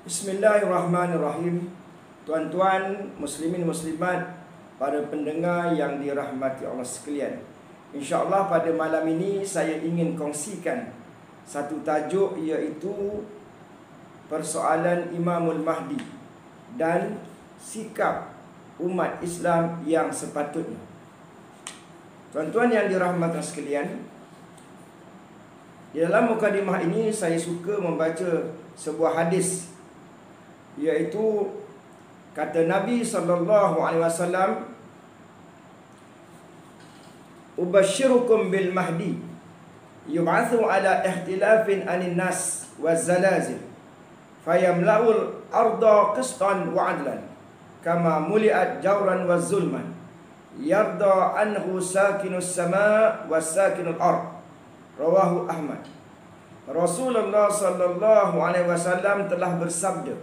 Bismillahirrahmanirrahim. Tuan-tuan, muslimin muslimat, para pendengar yang dirahmati Allah sekalian. InsyaAllah pada malam ini saya ingin kongsikan satu tajuk, iaitu persoalan Imamul Mahdi dan sikap umat Islam yang sepatutnya. Tuan-tuan yang dirahmati sekalian, di dalam mukadimah ini saya suka membaca sebuah hadis, iaitu kata Nabi SAW, "Ubashirukum bil mahdi yub'athu ala ihtilafin anin nas wa zalazil fayamla'ul arda qistan wa adlan kama muli'at jawran wa zulman yarda anhu sakinus sama' wa sakinul ard." Rawahu Ahmad. Rasulullah SAW telah bersabda,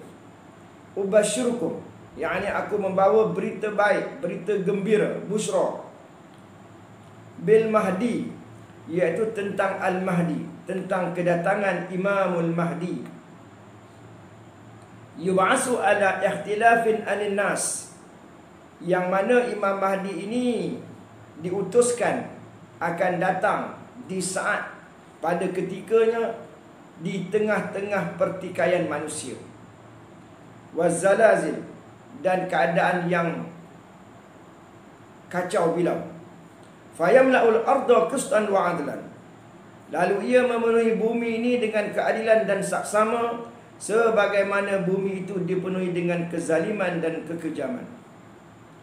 "Ubashirukum", yakni aku membawa berita baik, berita gembira, busyra, bil Mahdi, iaitu tentang Al-Mahdi, tentang kedatangan Imamul Mahdi. Yub'asu ala ikhtilafin anin nas, yang mana Imam Mahdi ini diutuskan akan datang di saat, pada ketikanya, di tengah-tengah pertikaian manusia, wazalazil, dan keadaan yang kacau bilau. Fayamla'ul arda qistan wa adlan, lalu ia memenuhi bumi ini dengan keadilan dan saksama, sebagaimana bumi itu dipenuhi dengan kezaliman dan kekejaman.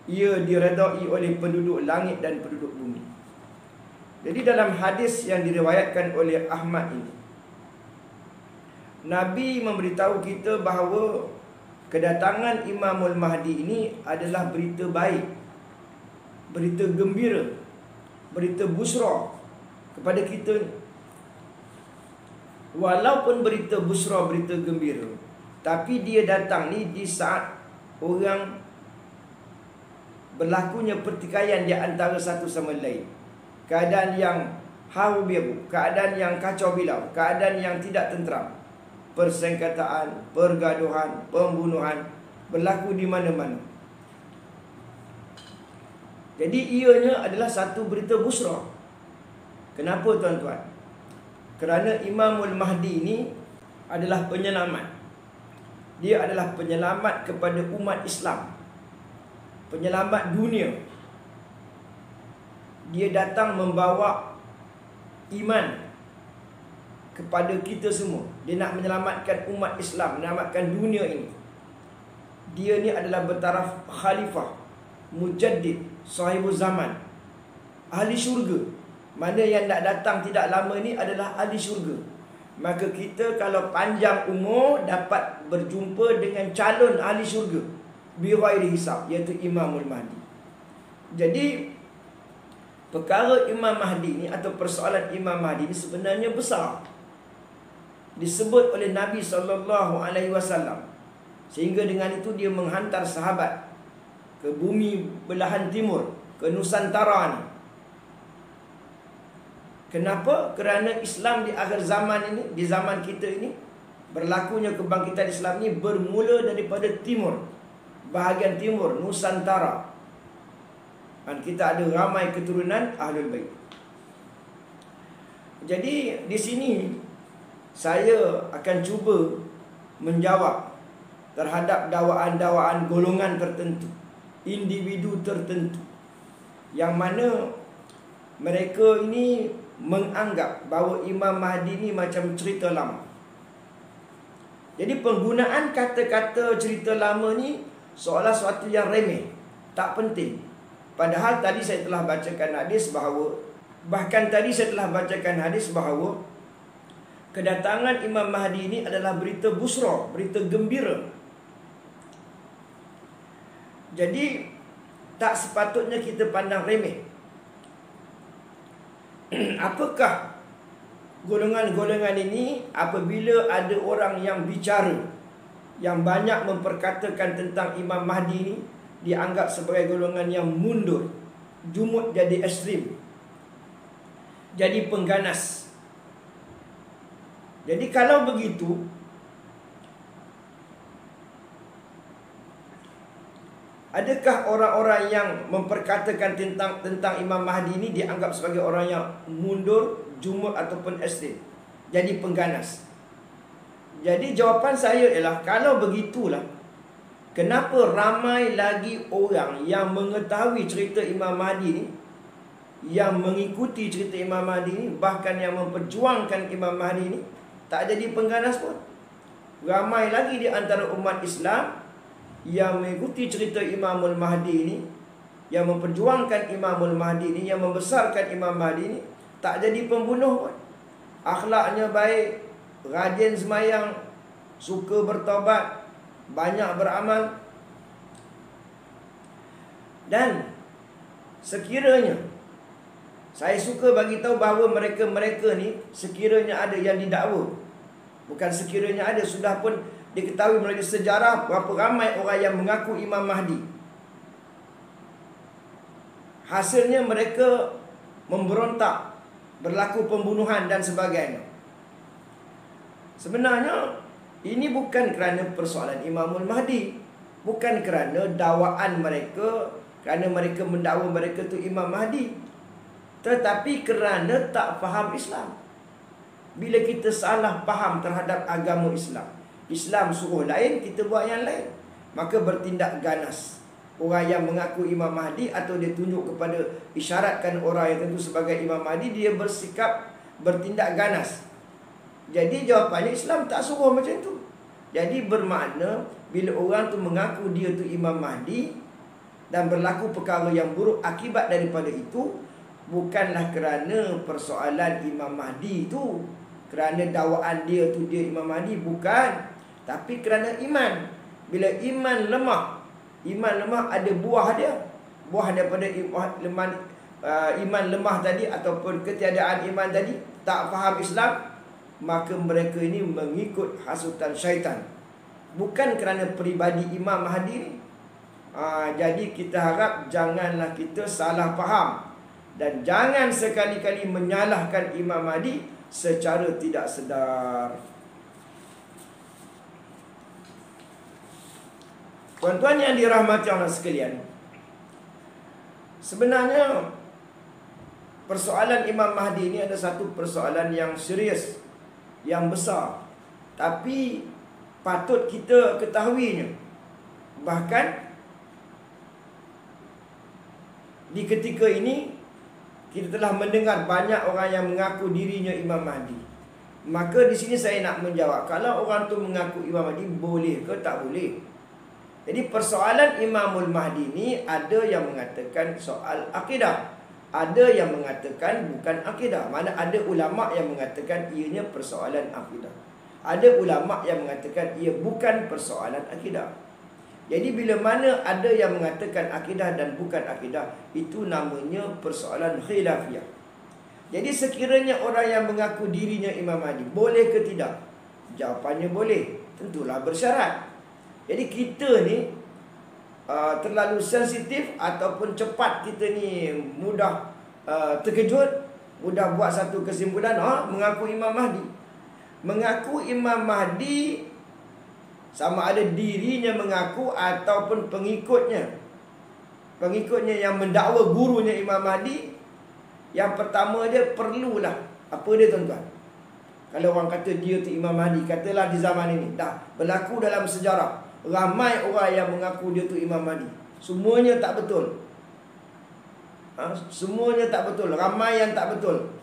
Ia diredai oleh penduduk langit dan penduduk bumi. Jadi dalam hadis yang diriwayatkan oleh Ahmad ini, Nabi memberitahu kita bahawa kedatangan Imamul Mahdi ini adalah berita baik, berita gembira, berita busyra kepada kita. Walaupun berita busyra, berita gembira, tapi dia datang ni di saat orang berlakunya pertikaian di antara satu sama lain. Keadaan yang haru biru, keadaan yang kacau bilau, keadaan yang tidak tenteram. Persengketaan, pergaduhan, pembunuhan berlaku di mana-mana. Jadi ianya adalah satu berita busyra. Kenapa tuan-tuan? Kerana Imamul Mahdi ini adalah penyelamat. Dia adalah penyelamat kepada umat Islam, penyelamat dunia. Dia datang membawa iman kepada kita semua. Dia nak menyelamatkan umat Islam, menyelamatkan dunia ini. Dia ni adalah bertaraf khalifah, mujaddid, sahibul zaman, ahli syurga. Mana yang nak datang tidak lama ni adalah ahli syurga. Maka kita kalau panjang umur dapat berjumpa dengan calon ahli syurga bighairi hisab, iaitu Imamul Mahdi. Jadi perkara Imam Mahdi ni, atau persoalan Imam Mahdi ni sebenarnya besar, disebut oleh Nabi SAW, sehingga dengan itu dia menghantar sahabat ke bumi belahan timur, ke Nusantara ni. Kenapa? Kerana Islam di akhir zaman ini, di zaman kita ini, berlakunya kebangkitan Islam ni bermula daripada timur, bahagian timur, Nusantara. Dan kita ada ramai keturunan Ahlul Bait. Jadi di sini saya akan cuba menjawab terhadap dakwaan-dakwaan golongan tertentu, individu tertentu, yang mana mereka ini menganggap bahawa Imam Mahdi ini macam cerita lama. Jadi penggunaan kata-kata cerita lama ni seolah suatu yang remeh, tak penting. Padahal tadi saya telah bacakan hadis bahawa, kedatangan Imam Mahdi ini adalah berita busyra, berita gembira. Jadi tak sepatutnya kita pandang remeh. Apakah golongan-golongan ini apabila ada orang yang bicara, yang banyak memperkatakan tentang Imam Mahdi ini, dianggap sebagai golongan yang mundur, jumud jadi ekstrim, jadi pengganas. Jadi kalau begitu, Adakah orang-orang yang memperkatakan tentang Imam Mahdi ini dianggap sebagai orang yang mundur, jumud ataupun ekstrem, jadi pengganas? Jadi jawapan saya ialah, kalau begitulah, kenapa ramai lagi orang yang mengetahui cerita Imam Mahdi ini, yang mengikuti cerita Imam Mahdi ini, bahkan yang memperjuangkan Imam Mahdi ini, tak jadi pengganas pun? Ramai lagi di antara umat Islam yang mengikuti cerita Imamul Mahdi ini, yang memperjuangkan Imamul Mahdi ini, yang membesarkan Imam Mahdi ini, tak jadi pembunuh pun. Akhlaknya baik, rajin semayang, suka bertaubat, banyak beramal. Dan sekiranya, saya suka bagi tahu bahawa mereka-mereka ni, sekiranya ada yang didakwa, bukan sekiranya ada, sudah pun diketahui melalui sejarah berapa ramai orang yang mengaku Imam Mahdi. Hasilnya mereka memberontak, berlaku pembunuhan dan sebagainya. Sebenarnya ini bukan kerana persoalan Imamul Mahdi, bukan kerana dakwaan mereka, kerana mereka mendakwa mereka tu Imam Mahdi, tetapi kerana tak faham Islam. Bila kita salah faham terhadap agama Islam, Islam suruh lain, kita buat yang lain, maka bertindak ganas. Orang yang mengaku Imam Mahdi atau dia tunjuk kepada, isyaratkan orang yang tentu sebagai Imam Mahdi, dia bersikap bertindak ganas. Jadi jawapannya, Islam tak suruh macam tu. Jadi bermakna bila orang tu mengaku dia tu Imam Mahdi dan berlaku perkara yang buruk akibat daripada itu, bukanlah kerana persoalan Imam Mahdi itu, kerana dakwaan dia tu dia Imam Mahdi, bukan. Tapi kerana iman. Bila iman lemah ada buah dia. Buah daripada iman lemah tadi, ataupun ketiadaan iman tadi, tak faham Islam, maka mereka ini mengikut hasutan syaitan, bukan kerana peribadi Imam Mahdi ni. Jadi kita harap janganlah kita salah faham, dan jangan sekali-kali menyalahkan Imam Mahdi secara tidak sedar. Tuan-tuan yang dirahmati Allah sekalian, sebenarnya persoalan Imam Mahdi ini ada satu persoalan yang serius, yang besar, tapi patut kita ketahuinya. Bahkan di ketika ini kita telah mendengar banyak orang yang mengaku dirinya Imam Mahdi. Maka di sini saya nak menjawab, kalau orang tu mengaku Imam Mahdi, boleh ke tak boleh? Jadi persoalan Imamul Mahdi ni, ada yang mengatakan soal akidah, ada yang mengatakan bukan akidah. Mana ada ulama' yang mengatakan ianya persoalan akidah, ada ulama' yang mengatakan ia bukan persoalan akidah. Jadi bila mana ada yang mengatakan akidah dan bukan akidah, itu namanya persoalan khilafiyah. Jadi sekiranya orang yang mengaku dirinya Imam Mahdi, boleh ke tidak? Jawapannya boleh, tentulah bersyarat. Jadi kita ni terlalu sensitif ataupun cepat, kita ni mudah terkejut, mudah buat satu kesimpulan, mengaku Imam Mahdi. Mengaku Imam Mahdi sama ada dirinya mengaku ataupun pengikutnya. Pengikutnya yang mendakwa gurunya Imam Mahdi, yang pertama dia perlulah, apa dia tuan-tuan? Kalau orang kata dia tu Imam Mahdi, katalah di zaman ini dah berlaku dalam sejarah, ramai orang yang mengaku dia tu Imam Mahdi. Semuanya tak betul. Semuanya tak betul. Ramai yang tak betul.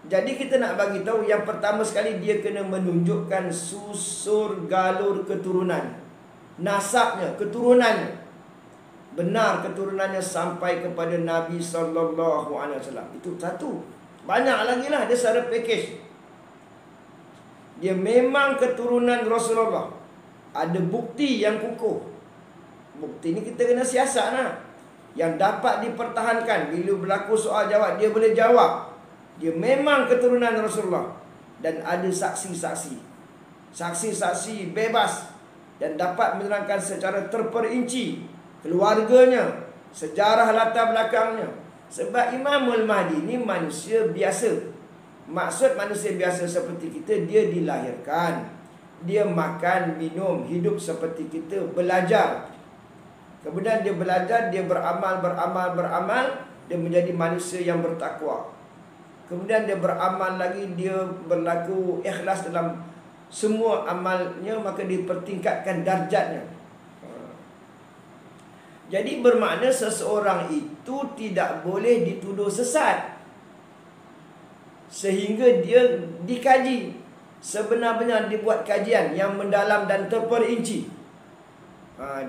Jadi kita nak bagi tahu, yang pertama sekali dia kena menunjukkan susur galur keturunan, nasabnya, keturunannya, benar keturunannya sampai kepada Nabi SAW. Itu satu. Banyak lagi lah, dia secara package. Dia memang keturunan Rasulullah, ada bukti yang kukuh. Bukti ni kita kena siasat lah, yang dapat dipertahankan. Bila berlaku soal jawab, dia boleh jawab dia memang keturunan Rasulullah. Dan ada saksi-saksi, saksi-saksi bebas, dan dapat menerangkan secara terperinci keluarganya, sejarah latar belakangnya. Sebab Imamul Mahdi ni manusia biasa. Maksud manusia biasa seperti kita, dia dilahirkan, dia makan, minum, hidup seperti kita, belajar. Kemudian dia belajar, dia beramal, dia menjadi manusia yang bertakwa. Kemudian dia beramal lagi, dia berlaku ikhlas dalam semua amalnya, maka dipertingkatkan darjatnya. Jadi bermakna seseorang itu tidak boleh dituduh sesat sehingga dia dikaji, sebenar-benar dibuat kajian yang mendalam dan terperinci.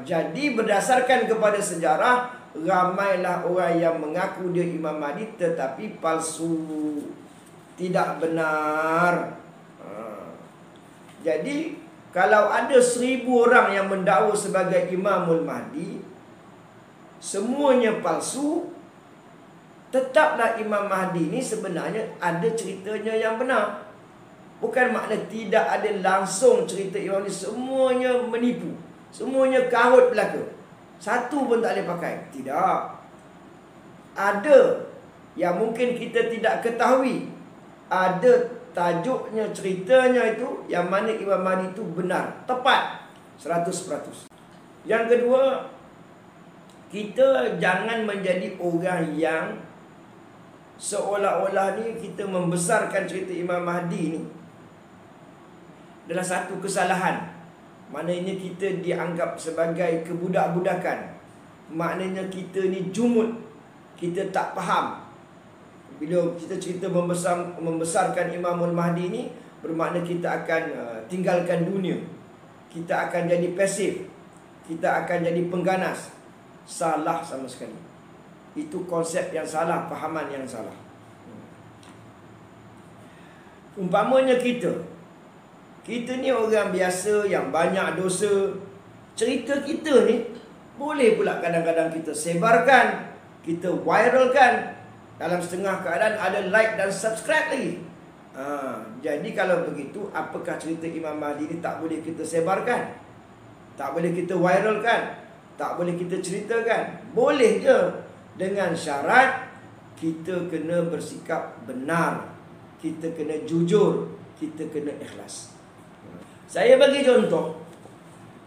Jadi berdasarkan kepada sejarah, ramailah orang yang mengaku dia Imam Mahdi tetapi palsu, tidak benar. Jadi kalau ada 1000 orang yang mendakwa sebagai Imamul Mahdi, semuanya palsu, tetaplah Imam Mahdi ni sebenarnya ada ceritanya yang benar. Bukan makna tidak ada langsung cerita Imam Mahdi, semuanya menipu, semuanya karut belaka, satu pun tak boleh pakai. Tidak. Ada yang mungkin kita tidak ketahui, ada tajuknya, ceritanya itu yang mana Imam Mahdi itu benar, tepat 100%. Yang kedua, kita jangan menjadi orang yang seolah-olah ni kita membesarkan cerita Imam Mahdi ni adalah satu kesalahan. Maknanya kita dianggap sebagai kebudak-budakan. Maknanya kita ni jumud, kita tak faham. Bila kita cerita membesarkan Imamul Mahdi ni, bermakna kita akan tinggalkan dunia, kita akan jadi pasif, kita akan jadi pengganas. Salah sama sekali. Itu konsep yang salah, fahaman yang salah. Umpamanya kita ni orang biasa yang banyak dosa, cerita kita ni boleh pula kadang-kadang kita sebarkan, kita viralkan, dalam setengah keadaan ada like dan subscribe lagi. Jadi kalau begitu, apakah cerita Imam Mahdi ni tak boleh kita sebarkan, tak boleh kita viralkan, tak boleh kita ceritakan? Boleh je, dengan syarat kita kena bersikap benar, kita kena jujur, kita kena ikhlas. Saya bagi contoh,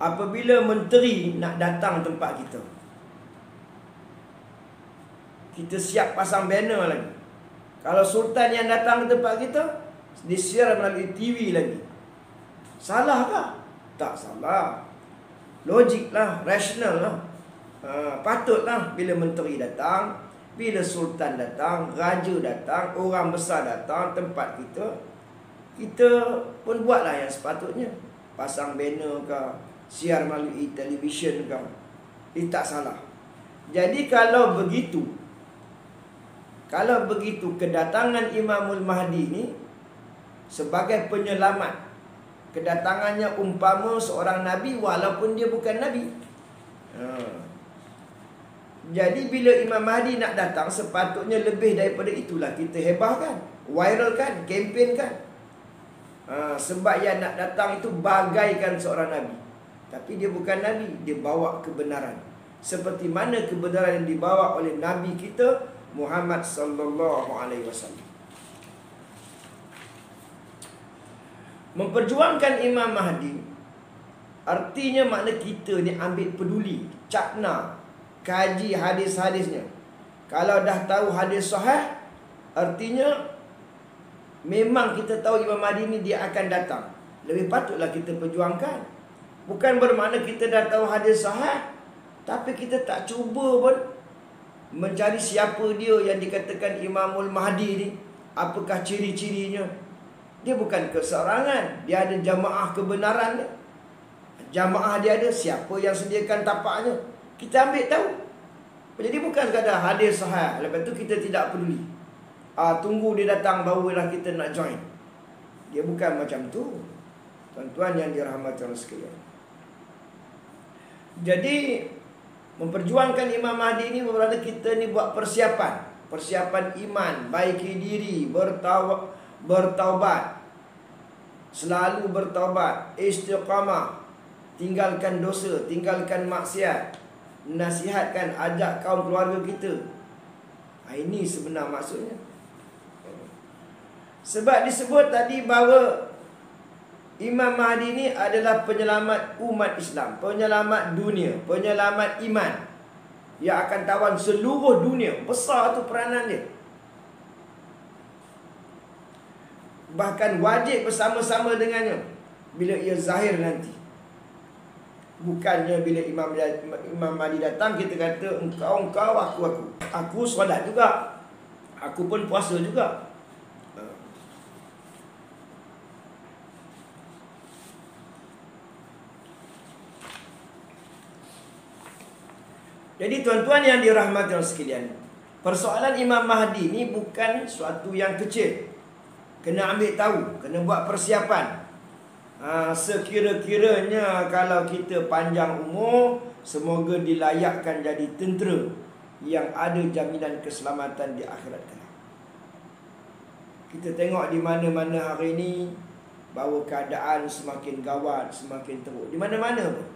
apabila menteri nak datang tempat kita, kita siap pasang banner lagi. Kalau sultan yang datang ke tempat kita, disiar melalui TV lagi. Salahkah? Tak salah. Logiklah, rasional lah. Patutlah bila menteri datang, bila sultan datang, raja datang, orang besar datang tempat kita, kita pun buatlah yang sepatutnya. Pasang banner ke, siar melalui televisyen ke, itu tak salah. Jadi kalau begitu kedatangan Imamul Mahdi ni sebagai penyelamat, kedatangannya umpama seorang Nabi walaupun dia bukan Nabi. Jadi bila Imam Mahdi nak datang, sepatutnya lebih daripada itulah kita hebahkan, viralkan, kempenkan. Sebab yang nak datang itu bagaikan seorang Nabi, tapi dia bukan Nabi, dia bawa kebenaran. Seperti mana kebenaran yang dibawa oleh Nabi kita Muhammad sallallahu alaihi wasallam. Memperjuangkan Imam Mahdi artinya makna kita ni ambil peduli, cakna, kaji hadis-hadisnya. Kalau dah tahu hadis sahih, artinya memang kita tahu Imam Mahdi ni dia akan datang. Lebih patutlah kita perjuangkan. Bukan bermakna kita dah tahu hadis sahih, tapi kita tak cuba pun mencari siapa dia yang dikatakan Imamul Mahdi ni, apakah ciri-cirinya. Dia bukan keseorangan, dia ada jamaah kebenaran dia. Jamaah dia ada, siapa yang sediakan tapaknya, kita ambil tahu. Jadi bukan sekadar hadis sahih, lepas tu kita tidak peduli. Tunggu dia datang barulah kita nak join. Dia bukan macam tu, tuan-tuan yang dirahmati Allah sekalian. Jadi memperjuangkan Imam Mahdi ini berarti kita ni buat persiapan iman, baiki diri, bertaubat, selalu bertaubat, istiqamah, tinggalkan dosa, tinggalkan maksiat, nasihatkan, ajak kaum keluarga kita. Ini sebenar maksudnya. Sebab disebut tadi bahawa Imam Mahdi ni adalah penyelamat umat Islam, penyelamat dunia, penyelamat iman, yang akan tawan seluruh dunia. Besar tu peranan dia. Bahkan wajib bersama-sama dengannya bila ia zahir nanti. Bukannya bila Imam Mahdi datang kita kata engkau, aku. Aku solat juga, aku pun puasa juga. Jadi tuan-tuan yang dirahmati Allah sekalian, persoalan Imam Mahdi ni bukan suatu yang kecil. Kena ambil tahu, kena buat persiapan. Sekira-kiranya kalau kita panjang umur, semoga dilayakkan jadi tentera yang ada jaminan keselamatan di akhirat kelak. Kita tengok di mana-mana hari ini bahawa keadaan semakin gawat, semakin teruk. Di mana-mana pun.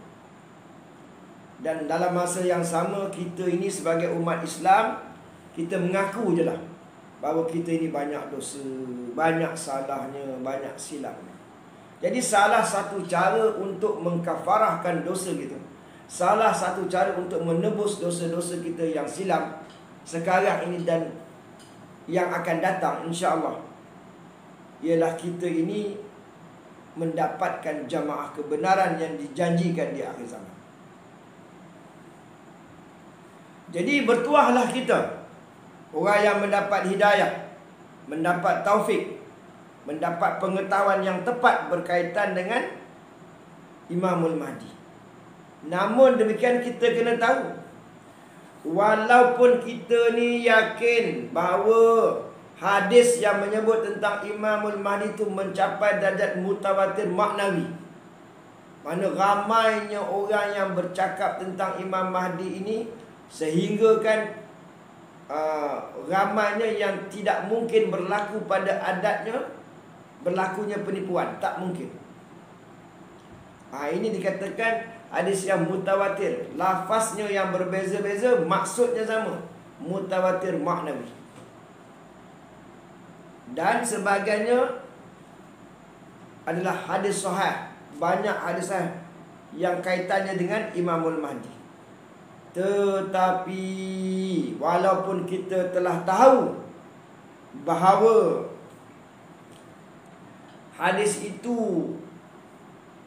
Dan dalam masa yang sama, kita ini sebagai umat Islam, kita mengaku je lah bahawa kita ini banyak dosa, banyak salahnya, banyak silapnya. Jadi salah satu cara untuk mengkafarahkan dosa kita, salah satu cara untuk menebus dosa-dosa kita yang silap sekarang ini dan yang akan datang insya-Allah, ialah kita ini mendapatkan jamaah kebenaran yang dijanjikan di akhir zaman. Jadi bertuahlah kita, orang yang mendapat hidayah, mendapat taufik, mendapat pengetahuan yang tepat berkaitan dengan Imamul Mahdi. Namun demikian kita kena tahu, walaupun kita ni yakin bahawa hadis yang menyebut tentang Imamul Mahdi itu mencapai darjat mutawatir maknawi, mana ramainya orang yang bercakap tentang Imam Mahdi ini, sehingga kan ramainya yang tidak mungkin berlaku pada adatnya, berlakunya penipuan, tak mungkin. Ini dikatakan hadis yang mutawatir, lafaznya yang berbeza-beza, maksudnya sama, mutawatir maknawi. Dan sebagainya adalah hadis sahih, banyak hadis sahih yang kaitannya dengan Imamul Mahdi. Tetapi walaupun kita telah tahu bahawa hadis itu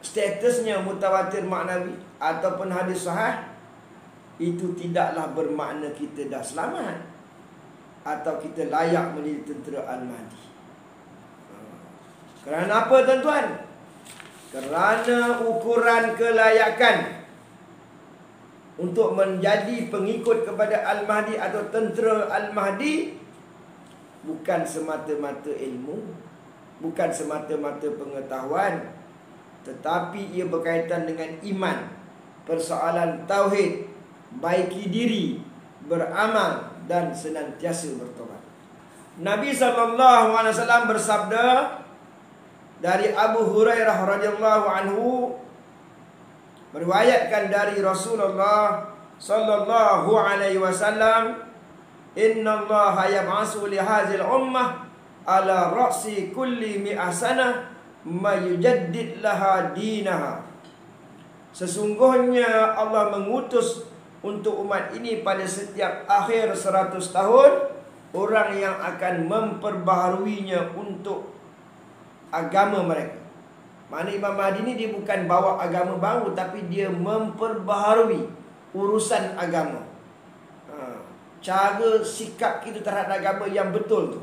statusnya mutawatir maknawi ataupun hadis sahih, itu tidaklah bermakna kita dah selamat atau kita layak menjadi tentera Al-Mahdi. Kerana apa tuan-tuan? Kerana ukuran kelayakan untuk menjadi pengikut kepada Al-Mahdi atau tentera Al-Mahdi bukan semata-mata ilmu, bukan semata-mata pengetahuan, tetapi ia berkaitan dengan iman, persoalan tauhid, baiki diri, beramal dan senantiasa bertobat. Nabi SAW bersabda dari Abu Hurairah radhiyallahu anhu, meriwayatkan dari Rasulullah sallallahu alaihi wasallam, innallaha yab'atsu li hadzal ummah ala ra'si kulli mi'ah sanah ma yujaddid laha dinaha. Sesungguhnya Allah mengutus untuk umat ini pada setiap akhir 100 tahun orang yang akan memperbaharuinya untuk agama mereka. Mana Imam Mahdi ni dia bukan bawa agama baru, tapi dia memperbaharui urusan agama. Cara sikap kita terhadap agama yang betul tu.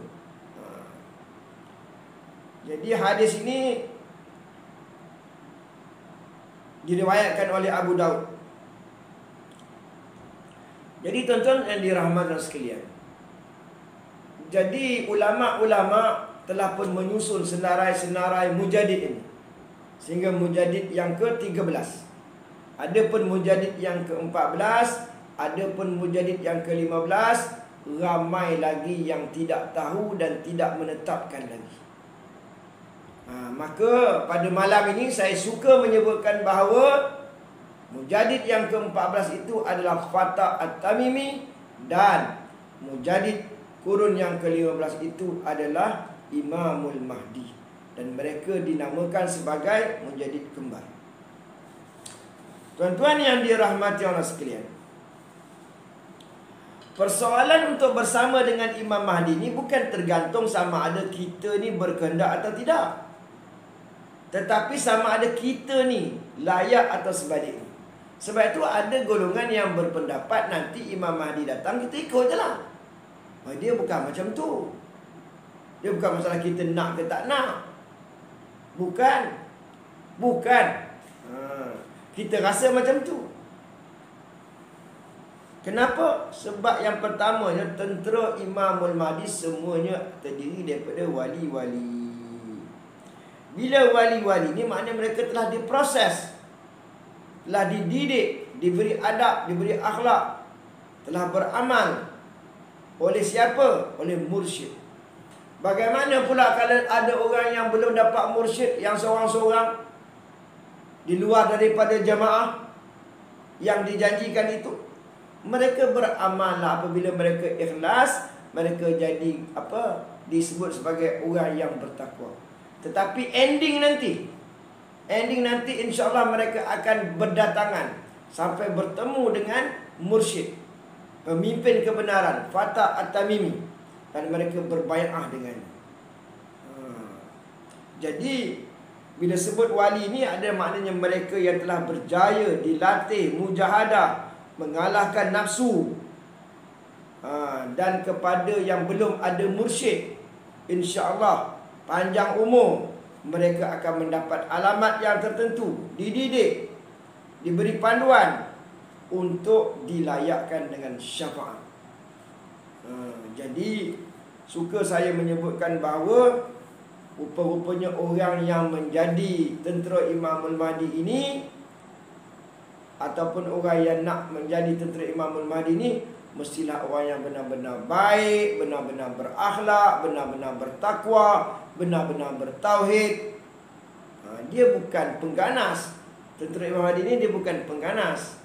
Jadi hadis ini diriwayatkan oleh Abu Daud. Jadi tuan-tuan yang dirahmati sekalian, jadi ulama-ulama telah pun menyusun senarai-senarai mujadid ini sehingga mujadid yang ke-13. Ada pun mujadid yang ke-14, ada pun mujadid yang ke-15. Ramai lagi yang tidak tahu dan tidak menetapkan lagi. Maka pada malam ini saya suka menyebutkan bahawa mujadid yang ke-14 itu adalah Fatah At-Tamimi, dan mujadid kurun yang ke-15 itu adalah Imamul Mahdi. Dan mereka dinamakan sebagai mujahid kembar. Tuan-tuan yang dirahmati Allah sekalian, persoalan untuk bersama dengan Imam Mahdi ni bukan tergantung sama ada kita ni berkehendak atau tidak, tetapi sama ada kita ni layak atau sebaliknya. Sebab itu ada golongan yang berpendapat nanti Imam Mahdi datang, kita ikut je lah. Dia bukan macam tu. Dia bukan masalah kita nak ke tak nak. Bukan. Kita rasa macam tu. Kenapa? Sebab yang pertamanya, tentera Imamul Mahdi semuanya terdiri daripada wali-wali. Bila wali-wali ni maknanya mereka telah diproses, telah dididik, diberi adab, diberi akhlak, telah beramal. Oleh siapa? Oleh mursyid. Bagaimana pula kalau ada orang yang belum dapat mursyid, yang seorang-seorang di luar daripada jamaah yang dijanjikan itu? Mereka beramal apabila mereka ikhlas, mereka jadi disebut sebagai orang yang bertakwa. Tetapi ending nanti insya-Allah mereka akan berdatangan sampai bertemu dengan mursyid, pemimpin kebenaran, Fatah At-Tamimi, dan mereka berbai'ah dengannya. Jadi bila sebut wali ni ada maknanya mereka yang telah berjaya dilatih mujahadah, mengalahkan nafsu. Dan kepada yang belum ada mursyid, insya-Allah panjang umur, mereka akan mendapat alamat yang tertentu, dididik, diberi panduan untuk dilayakkan dengan syafaat. Jadi suka saya menyebutkan bahawa rupa-rupanya orang yang menjadi tentera Imamul Mahdi ini, ataupun orang yang nak menjadi tentera Imamul Mahdi ini, mestilah orang yang benar-benar baik, benar-benar berakhlak, benar-benar bertakwa, benar-benar bertauhid. Dia bukan pengganas. Tentera Imam Mahdi ini dia bukan pengganas.